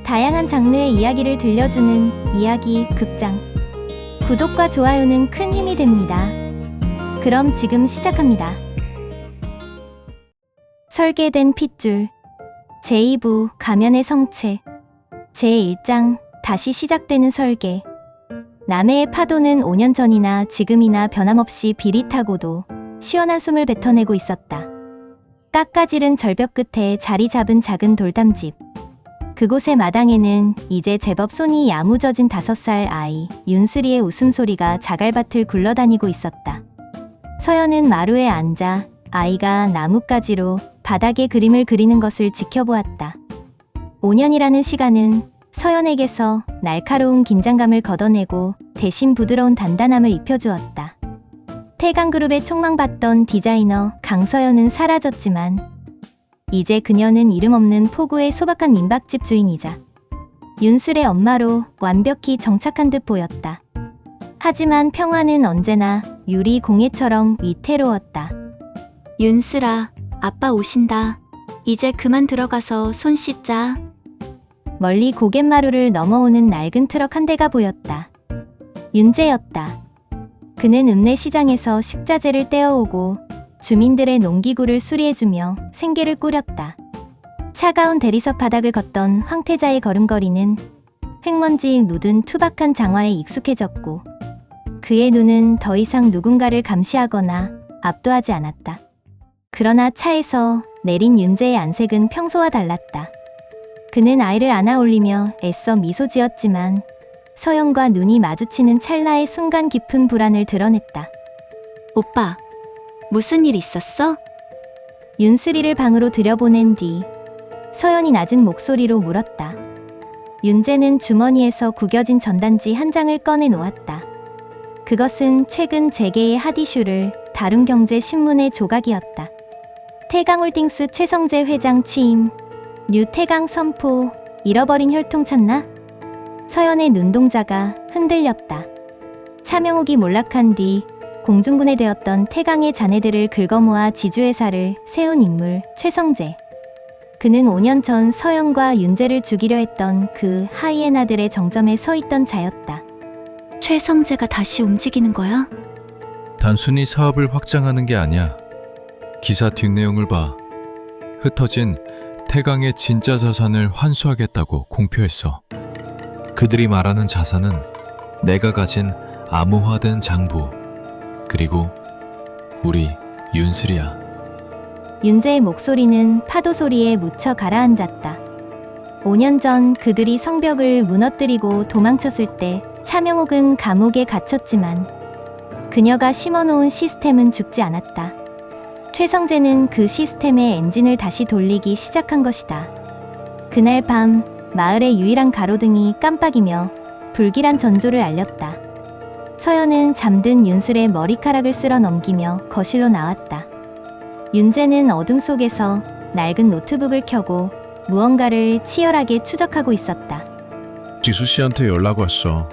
다양한 장르의 이야기를 들려주는 이야기 극장. 구독과 좋아요는 큰 힘이 됩니다. 그럼 지금 시작합니다. 설계된 핏줄 제2부 가면의 성체 제1장 다시 시작되는 설계. 남해의 파도는 5년 전이나 지금이나 변함없이 비릿하고도 시원한 숨을 뱉어내고 있었다. 깎아지른 절벽 끝에 자리 잡은 작은 돌담집. 그곳의 마당에는 이제 제법 손이 야무져진 5살 아이 윤슬이의 웃음소리가 자갈밭을 굴러다니고 있었다. 서연은 마루에 앉아 아이가 나뭇가지로 바닥에 그림을 그리는 것을 지켜보았다. 5년이라는 시간은 서연에게서 날카로운 긴장감을 걷어내고 대신 부드러운 단단함을 입혀주었다. 태강그룹에 촉망받던 디자이너 강서연은 사라졌지만 이제 그녀는 이름 없는 포구의 소박한 민박집 주인이자 윤슬의 엄마로 완벽히 정착한 듯 보였다. 하지만 평화는 언제나 유리 공예처럼 위태로웠다. 윤슬아, 아빠 오신다. 이제 그만 들어가서 손 씻자. 멀리 고갯마루를 넘어오는 낡은 트럭 한 대가 보였다. 윤재였다. 그는 읍내시장에서 식자재를 떼어오고 주민들의 농기구를 수리해주며 생계를 꾸렸다. 차가운 대리석 바닥을 걷던 황태자의 걸음걸이는 흙먼지 묻은 투박한 장화에 익숙해졌고 그의 눈은 더 이상 누군가를 감시하거나 압도하지 않았다. 그러나 차에서 내린 윤재의 안색은 평소와 달랐다. 그는 아이를 안아 올리며 애써 미소 지었지만 서연과 눈이 마주치는 찰나의 순간 깊은 불안을 드러냈다. 오빠, 무슨 일 있었어? 윤슬이를 방으로 들여보낸 뒤 서연이 낮은 목소리로 물었다. 윤재는 주머니에서 구겨진 전단지 한 장을 꺼내 놓았다. 그것은 최근 재계의 핫이슈를 다룬 경제신문의 조각이었다. 태강홀딩스 최성재 회장 취임, 뉴 태강 선포, 잃어버린 혈통 찾나? 서연의 눈동자가 흔들렸다. 차명옥이 몰락한 뒤 공중분해 되었던 태강의 자네들을 긁어모아 지주회사를 세운 인물 최성재. 그는 5년 전 서연과 윤재를 죽이려 했던 그 하이에나들의 정점에 서 있던 자였다. 최성재가 다시 움직이는 거야? 단순히 사업을 확장하는 게 아니야. 기사 뒷내용을 봐. 흩어진 태강의 진짜 자산을 환수하겠다고 공표했어. 그들이 말하는 자산은 내가 가진 암호화된 장부, 그리고 우리 윤슬이야. 윤재의 목소리는 파도 소리에 묻혀 가라앉았다. 5년 전 그들이 성벽을 무너뜨리고 도망쳤을 때 차명옥은 감옥에 갇혔지만 그녀가 심어놓은 시스템은 죽지 않았다. 최성재는 그 시스템의 엔진을 다시 돌리기 시작한 것이다. 그날 밤 마을의 유일한 가로등이 깜빡이며 불길한 전조를 알렸다. 서연은 잠든 윤슬의 머리카락을 쓸어 넘기며 거실로 나왔다. 윤재는 어둠 속에서 낡은 노트북을 켜고 무언가를 치열하게 추적하고 있었다. 지수 씨한테 연락 왔어.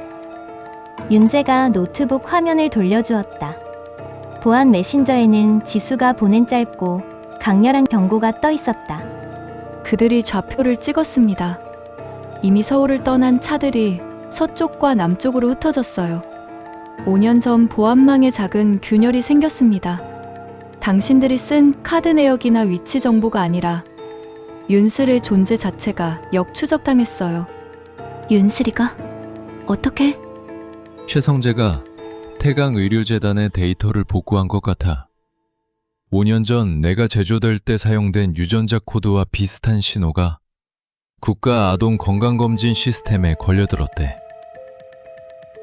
윤재가 노트북 화면을 돌려주었다. 보안 메신저에는 지수가 보낸 짧고 강렬한 경고가 떠 있었다. 그들이 좌표를 찍었습니다. 이미 서울을 떠난 차들이 서쪽과 남쪽으로 흩어졌어요. 5년 전 보안망에 작은 균열이 생겼습니다. 당신들이 쓴 카드 내역이나 위치 정보가 아니라 윤슬의 존재 자체가 역추적당했어요. 윤슬이가? 어떻게? 최성재가 태강의료재단의 데이터를 복구한 것 같아. 5년 전 내가 제조될 때 사용된 유전자 코드와 비슷한 신호가 국가 아동 건강검진 시스템에 걸려들었대.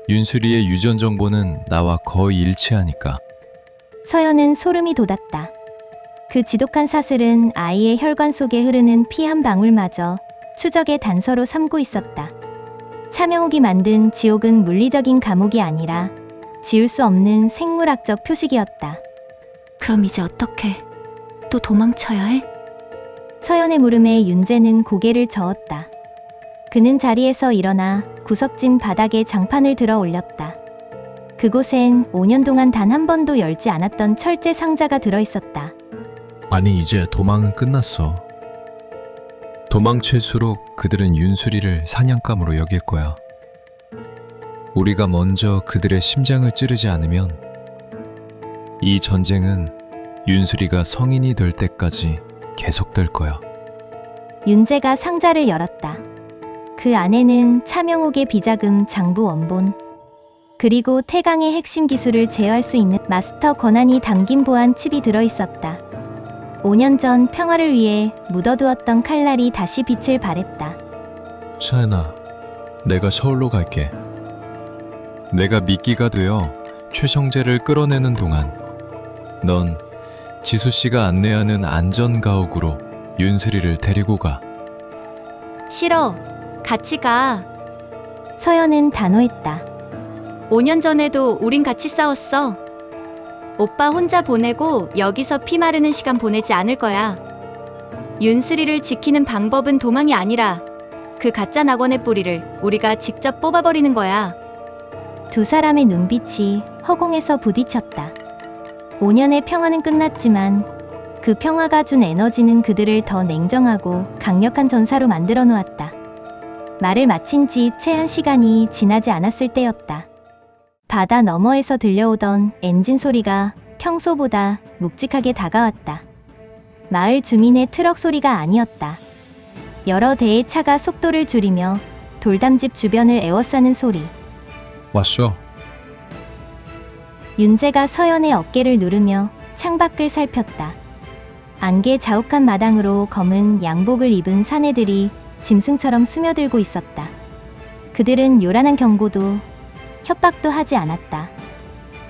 윤슬이의 유전 정보는 나와 거의 일치하니까. 서연은 소름이 돋았다. 그 지독한 사슬은 아이의 혈관 속에 흐르는 피 한 방울마저 추적의 단서로 삼고 있었다. 차명옥이 만든 지옥은 물리적인 감옥이 아니라 지울 수 없는 생물학적 표식이었다. 그럼 이제 어떻게? 또 도망쳐야 해? 서연의 물음에 윤재는 고개를 저었다. 그는 자리에서 일어나 구석진 바닥에 장판을 들어 올렸다. 그곳엔 5년 동안 단 한 번도 열지 않았던 철제 상자가 들어있었다. 아니, 이제 도망은 끝났어. 도망칠수록 그들은 윤수리를 사냥감으로 여길 거야. 우리가 먼저 그들의 심장을 찌르지 않으면 이 전쟁은 윤수리가 성인이 될 때까지 계속될 거야. 윤재가 상자를 열었다. 그 안에는 차명옥의 비자금 장부 원본, 그리고 태강의 핵심 기술을 제어할 수 있는 마스터 권한이 담긴 보안 칩이 들어있었다. 5년 전 평화를 위해 묻어두었던 칼날이 다시 빛을 발했다. 차연아, 내가 서울로 갈게. 내가 미끼가 되어 최성재를 끌어내는 동안 넌 지수씨가 안내하는 안전가옥으로 윤수리를 데리고 가. 싫어. 같이 가. 서연은 단호했다. 5년 전에도 우린 같이 싸웠어. 오빠 혼자 보내고 여기서 피 마르는 시간 보내지 않을 거야. 윤수리를 지키는 방법은 도망이 아니라 그 가짜 낙원의 뿌리를 우리가 직접 뽑아버리는 거야. 두 사람의 눈빛이 허공에서 부딪혔다. 5년의 평화는 끝났지만 그 평화가 준 에너지는 그들을 더 냉정하고 강력한 전사로 만들어 놓았다. 말을 마친 지 채 한 시간이 지나지 않았을 때였다. 바다 너머에서 들려오던 엔진 소리가 평소보다 묵직하게 다가왔다. 마을 주민의 트럭 소리가 아니었다. 여러 대의 차가 속도를 줄이며 돌담집 주변을 에워싸는 소리. 왔어. 윤재가 서연의 어깨를 누르며 창밖을 살폈다. 안개 자욱한 마당으로 검은 양복을 입은 사내들이 짐승처럼 스며들고 있었다. 그들은 요란한 경고도 협박도 하지 않았다.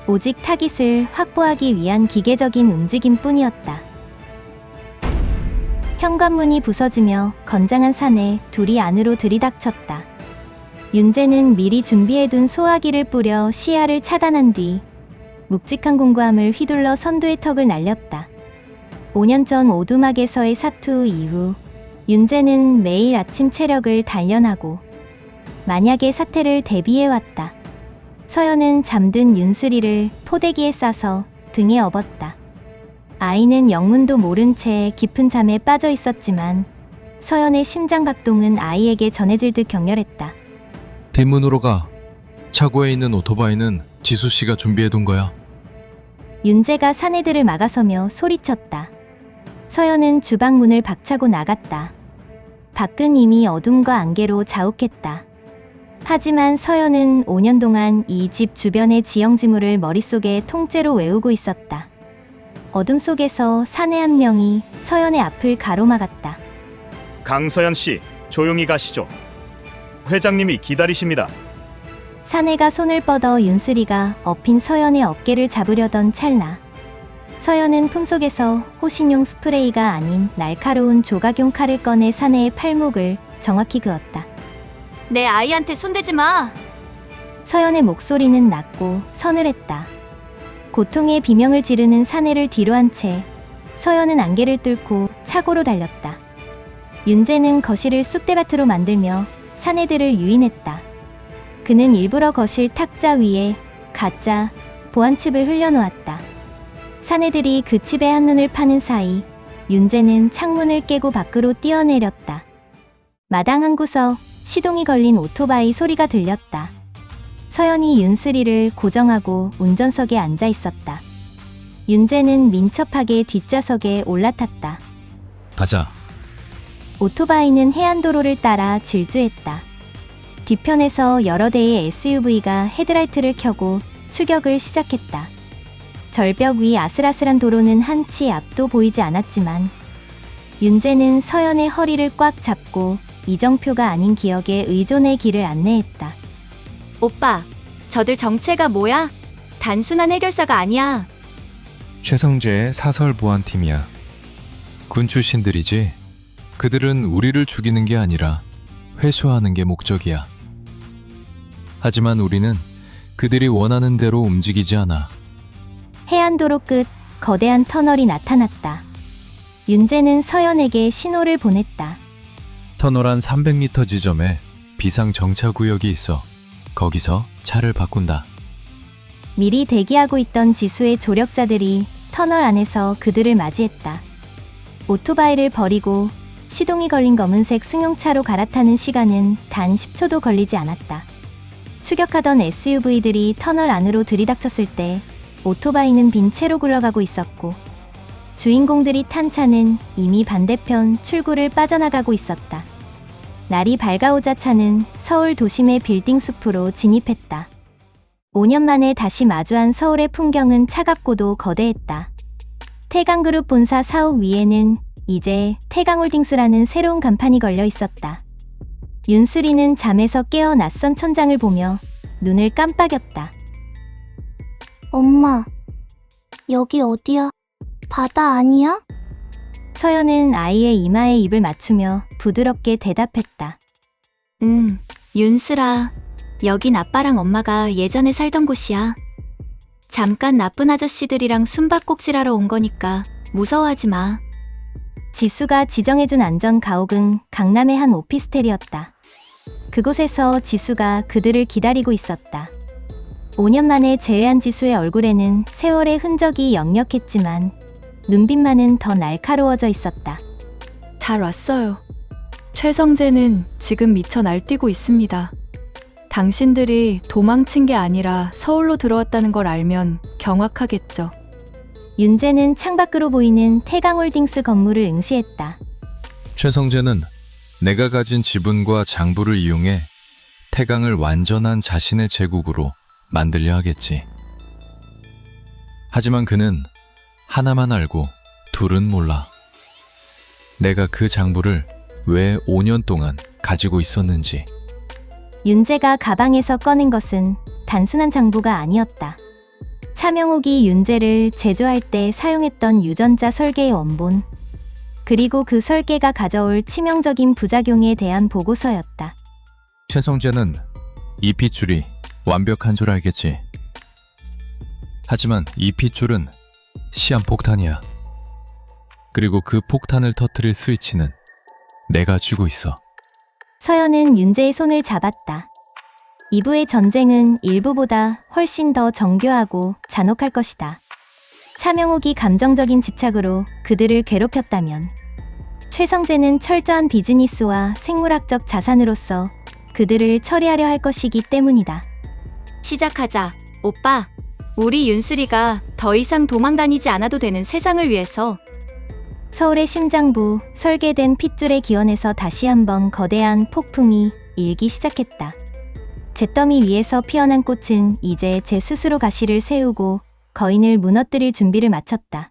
오직 타깃을 확보하기 위한 기계적인 움직임뿐이었다. 현관문이 부서지며 건장한 사내 둘이 안으로 들이닥쳤다. 윤재는 미리 준비해둔 소화기를 뿌려 시야를 차단한 뒤 묵직한 공구함을 휘둘러 선두의 턱을 날렸다. 5년 전 오두막에서의 사투 이후 윤재는 매일 아침 체력을 단련하고 만약의 사태를 대비해왔다. 서연은 잠든 윤수리를 포대기에 싸서 등에 업었다. 아이는 영문도 모른 채 깊은 잠에 빠져 있었지만 서연의 심장 박동은 아이에게 전해질 듯 격렬했다. 뒷문으로 가. 차고에 있는 오토바이는 지수씨가 준비해둔 거야. 윤재가 사내들을 막아서며 소리쳤다. 서연은 주방 문을 박차고 나갔다. 밖은 이미 어둠과 안개로 자욱했다. 하지만 서연은 5년 동안 이 집 주변의 지형지물을 머릿속에 통째로 외우고 있었다. 어둠 속에서 사내 한 명이 서연의 앞을 가로막았다. 강서연 씨, 조용히 가시죠. 회장님이 기다리십니다. 사내가 손을 뻗어 윤수리가 엎인 서연의 어깨를 잡으려던 찰나. 서연은 품속에서 호신용 스프레이가 아닌 날카로운 조각용 칼을 꺼내 사내의 팔목을 정확히 그었다. 내 아이한테 손대지 마. 서연의 목소리는 낮고 서늘했다. 고통의 비명을 지르는 사내를 뒤로 한 채 서연은 안개를 뚫고 차고로 달렸다. 윤재는 거실을 쑥대밭으로 만들며 사내들을 유인했다. 그는 일부러 거실 탁자 위에 가짜 보안칩을 흘려놓았다. 사내들이 그 칩에 한눈을 파는 사이 윤재는 창문을 깨고 밖으로 뛰어내렸다. 마당 한 구석 시동이 걸린 오토바이 소리가 들렸다. 서연이 윤수리를 고정하고 운전석에 앉아 있었다. 윤재는 민첩하게 뒷좌석에 올라탔다. 가자. 오토바이는 해안도로를 따라 질주했다. 뒤편에서 여러 대의 SUV가 헤드라이트를 켜고 추격을 시작했다. 절벽 위 아슬아슬한 도로는 한치 앞도 보이지 않았지만 윤재는 서연의 허리를 꽉 잡고 이정표가 아닌 기억에 의존의 길을 안내했다. 오빠, 저들 정체가 뭐야? 단순한 해결사가 아니야. 최성재의 사설 보안팀이야. 군 출신들이지. 그들은 우리를 죽이는 게 아니라 회수하는 게 목적이야. 하지만 우리는 그들이 원하는 대로 움직이지 않아. 해안도로 끝 거대한 터널이 나타났다. 윤재는 서연에게 신호를 보냈다. 터널 한 300m 지점에 비상 정차 구역이 있어. 거기서 차를 바꾼다. 미리 대기하고 있던 지수의 조력자들이 터널 안에서 그들을 맞이했다. 오토바이를 버리고 시동이 걸린 검은색 승용차로 갈아타는 시간은 단 10초도 걸리지 않았다. 추격하던 SUV들이 터널 안으로 들이닥쳤을 때 오토바이는 빈 채로 굴러가고 있었고 주인공들이 탄 차는 이미 반대편 출구를 빠져나가고 있었다. 날이 밝아오자 차는 서울 도심의 빌딩 숲으로 진입했다. 5년 만에 다시 마주한 서울의 풍경은 차갑고도 거대했다. 태강그룹 본사 사옥 위에는 이제 태강홀딩스라는 새로운 간판이 걸려 있었다. 윤슬이는 잠에서 깨어 낯선 천장을 보며 눈을 깜빡였다. 엄마, 여기 어디야? 바다 아니야? 서연은 아이의 이마에 입을 맞추며 부드럽게 대답했다. 윤슬아. 여긴 아빠랑 엄마가 예전에 살던 곳이야. 잠깐 나쁜 아저씨들이랑 숨바꼭질하러 온 거니까 무서워하지 마. 지수가 지정해준 안전 가옥은 강남의 한 오피스텔이었다. 그곳에서 지수가 그들을 기다리고 있었다. 5년 만에 재회한 지수의 얼굴에는 세월의 흔적이 역력했지만 눈빛만은 더 날카로워져 있었다. 잘 왔어요. 최성재는 지금 미쳐 날뛰고 있습니다. 당신들이 도망친 게 아니라 서울로 들어왔다는 걸 알면 경악하겠죠. 윤재는 창밖으로 보이는 태강홀딩스 건물을 응시했다. 최성재는 내가 가진 지분과 장부를 이용해 태강을 완전한 자신의 제국으로 만들려 하겠지. 하지만 그는 하나만 알고 둘은 몰라. 내가 그 장부를 왜 5년 동안 가지고 있었는지. 윤재가 가방에서 꺼낸 것은 단순한 장부가 아니었다. 차명옥이 윤재를 제조할 때 사용했던 유전자 설계의 원본, 그리고 그 설계가 가져올 치명적인 부작용에 대한 보고서였다. 최성재는 이 핏줄이 완벽한 줄 알겠지. 하지만 이 핏줄은 시한폭탄이야. 그리고 그 폭탄을 터뜨릴 스위치는 내가 쥐고 있어. 서연은 윤재의 손을 잡았다. 이부의 전쟁은 일부보다 훨씬 더 정교하고 잔혹할 것이다. 차명옥이 감정적인 집착으로 그들을 괴롭혔다면 최성재는 철저한 비즈니스와 생물학적 자산으로서 그들을 처리하려 할 것이기 때문이다. 시작하자. 오빠, 우리 윤슬이가 더 이상 도망 다니지 않아도 되는 세상을 위해서. 서울의 심장부, 설계된 핏줄의 기원에서 다시 한번 거대한 폭풍이 일기 시작했다. 잿더미 위에서 피어난 꽃은 이제 제 스스로 가시를 세우고 거인을 무너뜨릴 준비를 마쳤다.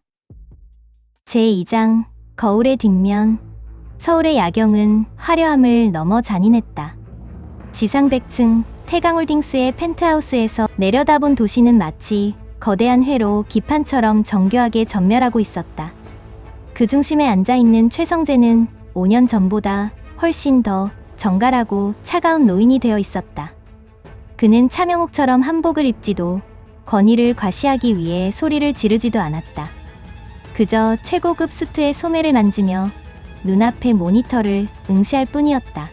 제2장, 거울의 뒷면. 서울의 야경은 화려함을 넘어 잔인했다. 지상 100층, 태강홀딩스의 펜트하우스에서 내려다본 도시는 마치 거대한 회로 기판처럼 정교하게 전멸하고 있었다. 그 중심에 앉아있는 최성재는 5년 전보다 훨씬 더 정갈하고 차가운 노인이 되어 있었다. 그는 차명옥처럼 한복을 입지도 권위를 과시하기 위해 소리를 지르지도 않았다. 그저 최고급 수트의 소매를 만지며 눈앞의 모니터를 응시할 뿐이었다.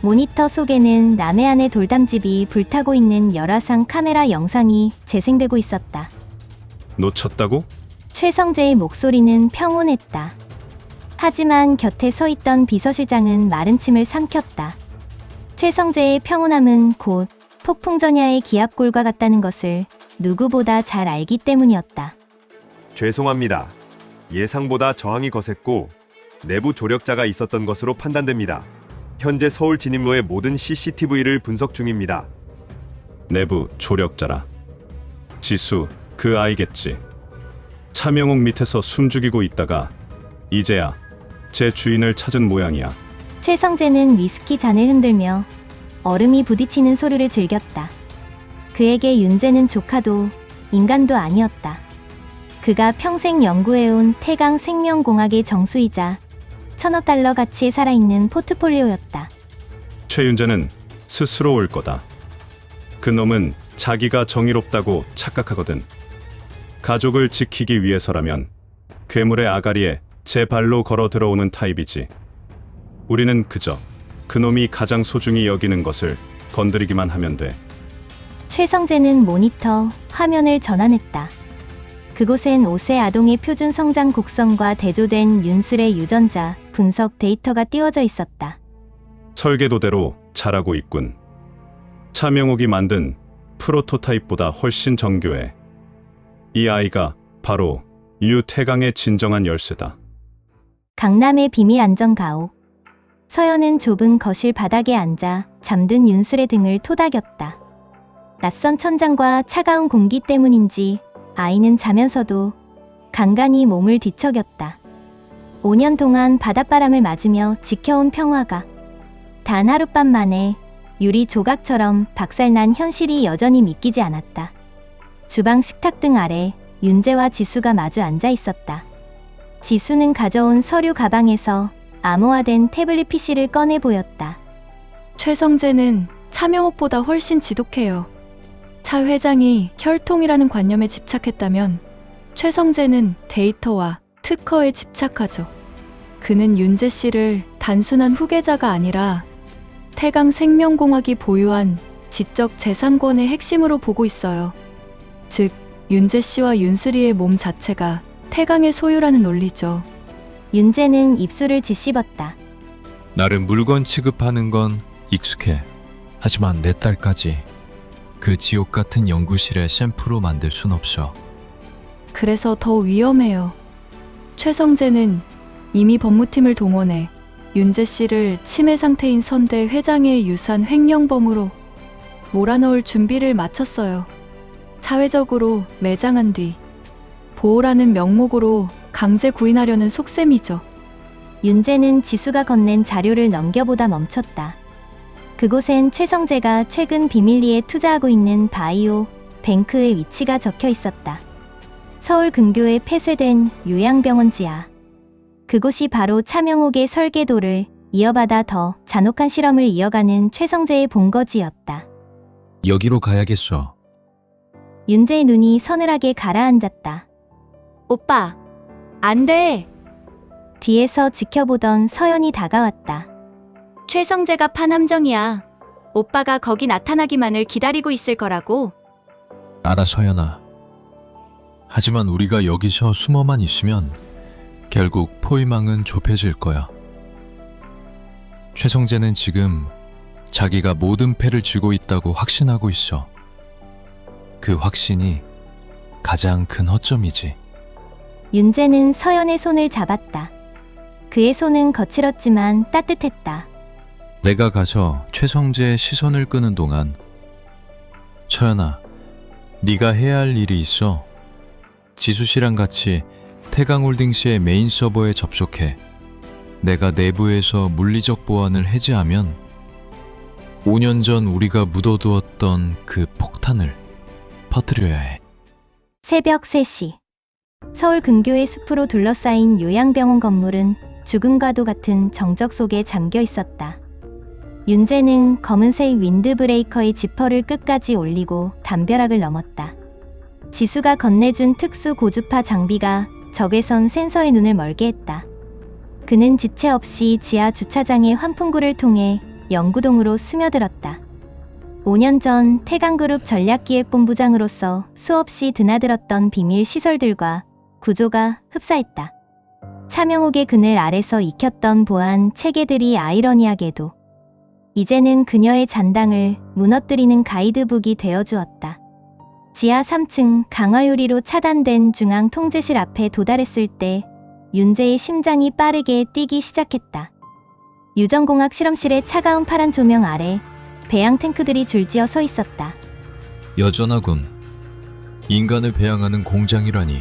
모니터 속에는 남해안의 돌담집이 불타고 있는 열화상 카메라 영상이 재생되고 있었다. 놓쳤다고? 최성재의 목소리는 평온했다. 하지만 곁에 서 있던 비서실장은 마른 침을 삼켰다. 최성재의 평온함은 곧 폭풍전야의 기압골과 같다는 것을 누구보다 잘 알기 때문이었다. 죄송합니다. 예상보다 저항이 거셌고 내부 조력자가 있었던 것으로 판단됩니다. 현재 서울 진입로의 모든 CCTV를 분석 중입니다. 내부 조력자라. 지수, 그 아이겠지. 차명옥 밑에서 숨죽이고 있다가 이제야 제 주인을 찾은 모양이야. 최성재는 위스키 잔을 흔들며 얼음이 부딪히는 소리를 즐겼다. 그에게 윤재는 조카도 인간도 아니었다. 그가 평생 연구해온 태강 생명공학의 정수이자 1,000억 달러 가치에 살아있는 포트폴리오였다. 최윤재는 스스로 올 거다. 그 놈은 자기가 정의롭다고 착각하거든. 가족을 지키기 위해서라면 괴물의 아가리에 제 발로 걸어 들어오는 타입이지. 우리는 그저 그놈이 가장 소중히 여기는 것을 건드리기만 하면 돼. 최성재는 모니터 화면을 전환했다. 그곳엔 5세 아동의 표준 성장 곡선과 대조된 윤슬의 유전자 분석 데이터가 띄워져 있었다. 설계도대로 잘하고 있군. 차명옥이 만든 프로토타입보다 훨씬 정교해. 이 아이가 바로 유태강의 진정한 열쇠다. 강남의 비밀 안전 가옥. 서연은 좁은 거실 바닥에 앉아 잠든 윤슬의 등을 토닥였다. 낯선 천장과 차가운 공기 때문인지 아이는 자면서도 간간히 몸을 뒤척였다. 5년 동안 바닷바람을 맞으며 지켜온 평화가 단 하룻밤 만에 유리 조각처럼 박살난 현실이 여전히 믿기지 않았다. 주방 식탁 등 아래 윤재와 지수가 마주 앉아 있었다. 지수는 가져온 서류 가방에서 암호화된 태블릿 PC를 꺼내 보였다. 최성재는 차명옥보다 훨씬 지독해요. 차 회장이 혈통이라는 관념에 집착했다면 최성재는 데이터와 특허에 집착하죠. 그는 윤재 씨를 단순한 후계자가 아니라 태강 생명공학이 보유한 지적 재산권의 핵심으로 보고 있어요. 즉, 윤재 씨와 윤슬이의 몸 자체가 태강의 소유라는 논리죠. 윤재는 입술을 짓씹었다. 나를 물건 취급하는 건 익숙해. 하지만 내 딸까지 그 지옥 같은 연구실에 샘프로 만들 순 없어. 그래서 더 위험해요. 최성재는 이미 법무팀을 동원해 윤재 씨를 치매 상태인 선대 회장의 유산 횡령범으로 몰아넣을 준비를 마쳤어요. 사회적으로 매장한 뒤 보호라는 명목으로 강제 구인하려는 속셈이죠. 윤재는 지수가 건넨 자료를 넘겨보다 멈췄다. 그곳엔 최성재가 최근 비밀리에 투자하고 있는 바이오 뱅크의 위치가 적혀 있었다. 서울 근교에 폐쇄된 요양병원 지하. 그곳이 바로 차명옥의 설계도를 이어받아 더 잔혹한 실험을 이어가는 최성재의 본거지였다. 여기로 가야겠어. 윤재의 눈이 서늘하게 가라앉았다. 오빠, 안 돼. 뒤에서 지켜보던 서연이 다가왔다. 최성재가 판 함정이야. 오빠가 거기 나타나기만을 기다리고 있을 거라고. 알아, 서연아. 하지만 우리가 여기서 숨어만 있으면 결국 포위망은 좁혀질 거야. 최성재는 지금 자기가 모든 패를 쥐고 있다고 확신하고 있어. 그 확신이 가장 큰 허점이지. 윤재는 서연의 손을 잡았다. 그의 손은 거칠었지만 따뜻했다. 내가 가서 최성재의 시선을 끄는 동안 서연아, 네가 해야 할 일이 있어. 지수 씨랑 같이 태강홀딩스의 메인 서버에 접속해. 내가 내부에서 물리적 보안을 해제하면 5년 전 우리가 묻어두었던 그 폭탄을 퍼뜨려야 해. 새벽 3시. 서울 근교의 숲으로 둘러싸인 요양병원 건물은 죽음과도 같은 정적 속에 잠겨 있었다. 윤재는 검은색 윈드브레이커의 지퍼를 끝까지 올리고 담벼락을 넘었다. 지수가 건네준 특수 고주파 장비가 적외선 센서의 눈을 멀게 했다. 그는 지체 없이 지하 주차장의 환풍구를 통해 연구동으로 스며들었다. 5년 전 태강그룹 전략기획본부장으로서 수없이 드나들었던 비밀 시설들과 구조가 흡사했다. 차명옥의 그늘 아래서 익혔던 보안 체계들이 아이러니하게도 이제는 그녀의 잔당을 무너뜨리는 가이드북이 되어주었다. 지하 3층 강화유리로 차단된 중앙 통제실 앞에 도달했을 때 윤재의 심장이 빠르게 뛰기 시작했다. 유전공학 실험실의 차가운 파란 조명 아래 배양 탱크들이 줄지어 서 있었다. 여전하군. 인간을 배양하는 공장이라니.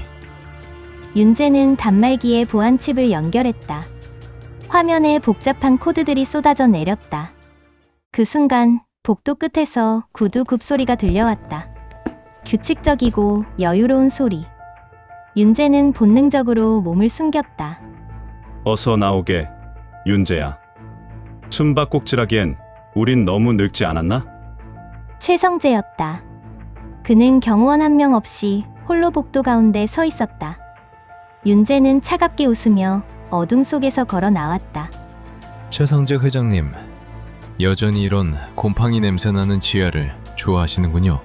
윤재는 단말기에 보안칩을 연결했다. 화면에 복잡한 코드들이 쏟아져 내렸다. 그 순간 복도 끝에서 구두 굽소리가 들려왔다. 규칙적이고 여유로운 소리. 윤재는 본능적으로 몸을 숨겼다. 어서 나오게, 윤재야. 숨바꼭질하기엔 우린 너무 늙지 않았나? 최성재였다. 그는 경호원 한 명 없이 홀로 복도 가운데 서 있었다. 윤재는 차갑게 웃으며 어둠 속에서 걸어 나왔다. 최성재 회장님, 여전히 이런 곰팡이 냄새나는 지하를 좋아하시는군요.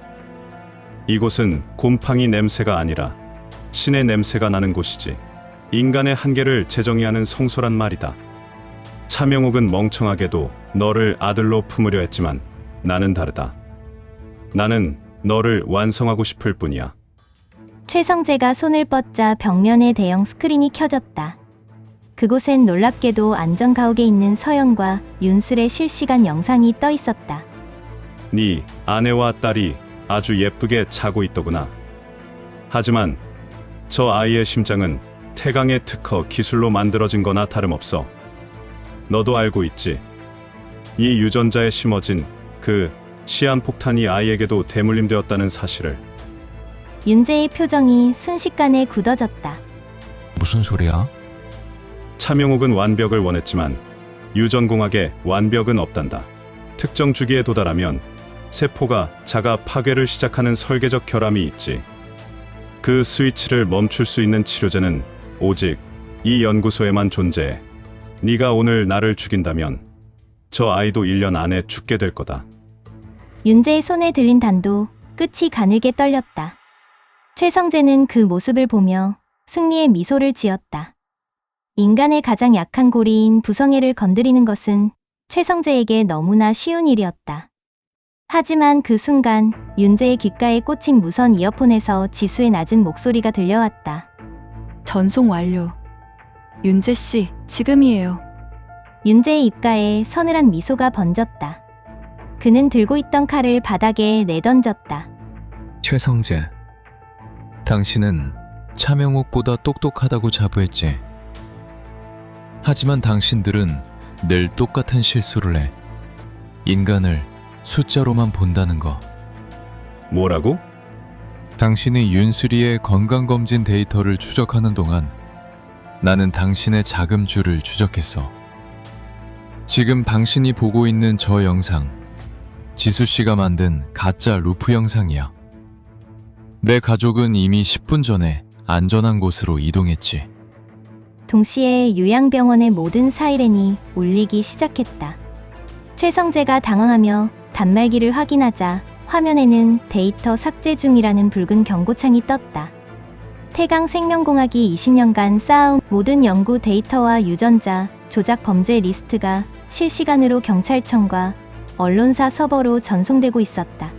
이곳은 곰팡이 냄새가 아니라 신의 냄새가 나는 곳이지. 인간의 한계를 재정의하는 성소란 말이다. 차명옥은 멍청하게도 너를 아들로 품으려 했지만 나는 다르다. 나는 너를 완성하고 싶을 뿐이야. 최성재가 손을 뻗자 벽면에 대형 스크린이 켜졌다. 그곳엔 놀랍게도 안전가옥에 있는 서연과 윤슬의 실시간 영상이 떠 있었다. 네 아내와 딸이 아주 예쁘게 자고 있더구나. 하지만 저 아이의 심장은 태강의 특허 기술로 만들어진 거나 다름없어. 너도 알고 있지. 이 유전자에 심어진 그 시한폭탄이 아이에게도 대물림되었다는 사실을. 윤재의 표정이 순식간에 굳어졌다. 무슨 소리야? 차명옥은 완벽을 원했지만 유전공학에 완벽은 없단다. 특정 주기에 도달하면 세포가 자가 파괴를 시작하는 설계적 결함이 있지. 그 스위치를 멈출 수 있는 치료제는 오직 이 연구소에만 존재해. 네가 오늘 나를 죽인다면 저 아이도 1년 안에 죽게 될 거다. 윤재의 손에 들린 단도 끝이 가늘게 떨렸다. 최성재는 그 모습을 보며 승리의 미소를 지었다. 인간의 가장 약한 고리인 부성애를 건드리는 것은 최성재에게 너무나 쉬운 일이었다. 하지만 그 순간 윤재의 귓가에 꽂힌 무선 이어폰에서 지수의 낮은 목소리가 들려왔다. 전송 완료. 윤재 씨, 지금이에요. 윤재의 입가에 서늘한 미소가 번졌다. 그는 들고 있던 칼을 바닥에 내던졌다. 최성재, 당신은 차명옥보다 똑똑하다고 자부했지. 하지만 당신들은 늘 똑같은 실수를 해. 인간을 숫자로만 본다는 거. 뭐라고? 당신이 윤수리의 건강검진 데이터를 추적하는 동안 나는 당신의 자금줄을 추적했어. 지금 당신이 보고 있는 저 영상, 지수 씨가 만든 가짜 루프 영상이야. 내 가족은 이미 10분 전에 안전한 곳으로 이동했지. 동시에 요양병원의 모든 사이렌이 울리기 시작했다. 최성재가 당황하며 단말기를 확인하자 화면에는 데이터 삭제 중이라는 붉은 경고창이 떴다. 태강 생명공학이 20년간 쌓아온 모든 연구 데이터와 유전자 조작 범죄 리스트가 실시간으로 경찰청과 언론사 서버로 전송되고 있었다.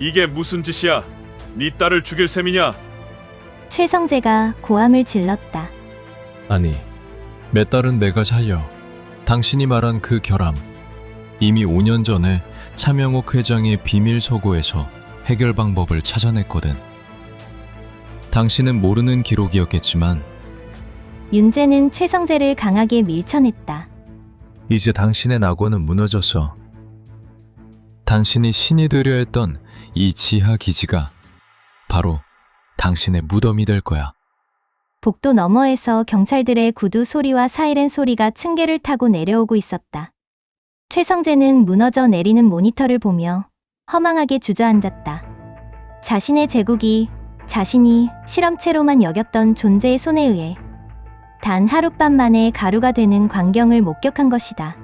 이게 무슨 짓이야? 네 딸을 죽일 셈이냐? 최성재가 고함을 질렀다. 아니, 내 딸은 내가 살려. 당신이 말한 그 결함, 이미 5년 전에 차명옥 회장의 비밀 서고에서 해결 방법을 찾아냈거든. 당신은 모르는 기록이었겠지만 윤재는 최성재를 강하게 밀쳐냈다. 이제 당신의 낙원은 무너졌어. 당신이 신이 되려 했던 이 지하 기지가 바로 당신의 무덤이 될 거야. 복도 너머에서 경찰들의 구두 소리와 사이렌 소리가 층계를 타고 내려오고 있었다. 최성재는 무너져 내리는 모니터를 보며 허망하게 주저앉았다. 자신의 제국이 자신이 실험체로만 여겼던 존재의 손에 의해 단 하룻밤 만에 가루가 되는 광경을 목격한 것이다.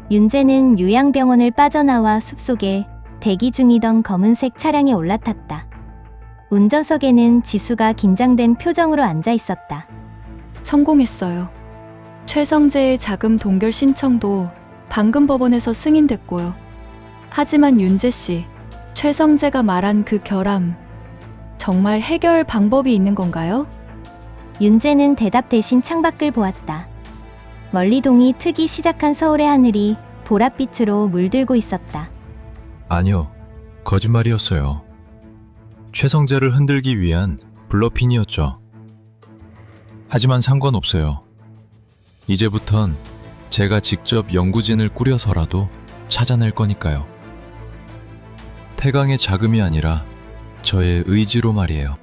윤재는 요양병원을 빠져나와 숲속에 대기 중이던 검은색 차량에 올라탔다. 운전석에는 지수가 긴장된 표정으로 앉아 있었다. 성공했어요. 최성재의 자금 동결 신청도 방금 법원에서 승인됐고요. 하지만 윤재 씨, 최성재가 말한 그 결함, 정말 해결 방법이 있는 건가요? 윤재는 대답 대신 창밖을 보았다. 멀리 동이 트기 시작한 서울의 하늘이 보랏빛으로 물들고 있었다. 아니요, 거짓말이었어요. 최성재를 흔들기 위한 블러핀이었죠. 하지만 상관없어요. 이제부턴 제가 직접 연구진을 꾸려서라도 찾아낼 거니까요. 태강의 자금이 아니라 저의 의지로 말이에요.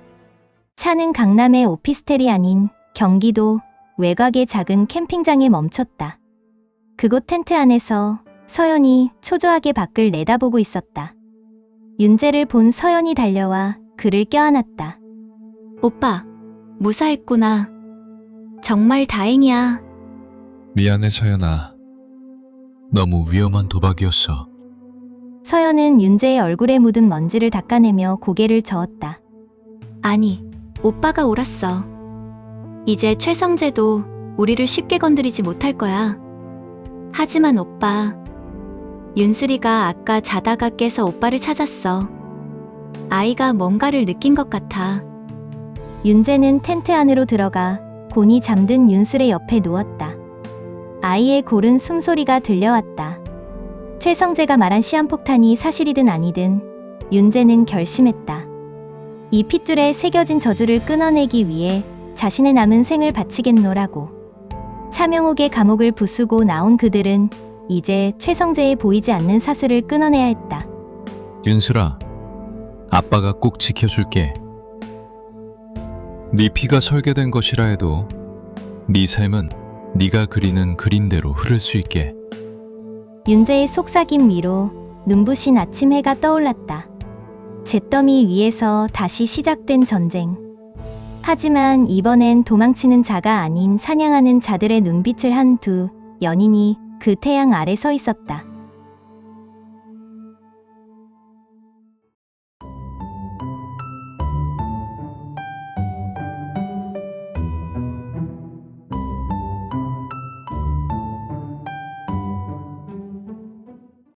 차는 강남의 오피스텔이 아닌 경기도 외곽의 작은 캠핑장에 멈췄다. 그곳 텐트 안에서 서연이 초조하게 밖을 내다보고 있었다. 윤재를 본 서연이 달려와 그를 껴안았다. 오빠, 무사했구나. 정말 다행이야. 미안해, 서연아. 너무 위험한 도박이었어. 서연은 윤재의 얼굴에 묻은 먼지를 닦아내며 고개를 저었다. 아니, 오빠가 옳았어. 이제 최성재도 우리를 쉽게 건드리지 못할 거야. 하지만 오빠, 윤슬이가 아까 자다가 깨서 오빠를 찾았어. 아이가 뭔가를 느낀 것 같아. 윤재는 텐트 안으로 들어가 곤히 잠든 윤슬의 옆에 누웠다. 아이의 고른 숨소리가 들려왔다. 최성재가 말한 시한폭탄이 사실이든 아니든 윤재는 결심했다. 이 핏줄에 새겨진 저주를 끊어내기 위해 자신의 남은 생을 바치겠노라고. 차명옥의 감옥을 부수고 나온 그들은 이제 최성재의 보이지 않는 사슬을 끊어내야 했다. 윤슬아, 아빠가 꼭 지켜줄게. 네 피가 설계된 것이라 해도 네 삶은 네가 그리는 그림대로 흐를 수 있게. 윤재의 속삭임 위로 눈부신 아침 해가 떠올랐다. 잿더미 위에서 다시 시작된 전쟁. 하지만 이번엔 도망치는 자가 아닌 사냥하는 자들의 눈빛을 한 두 연인이 그 태양 아래 서 있었다.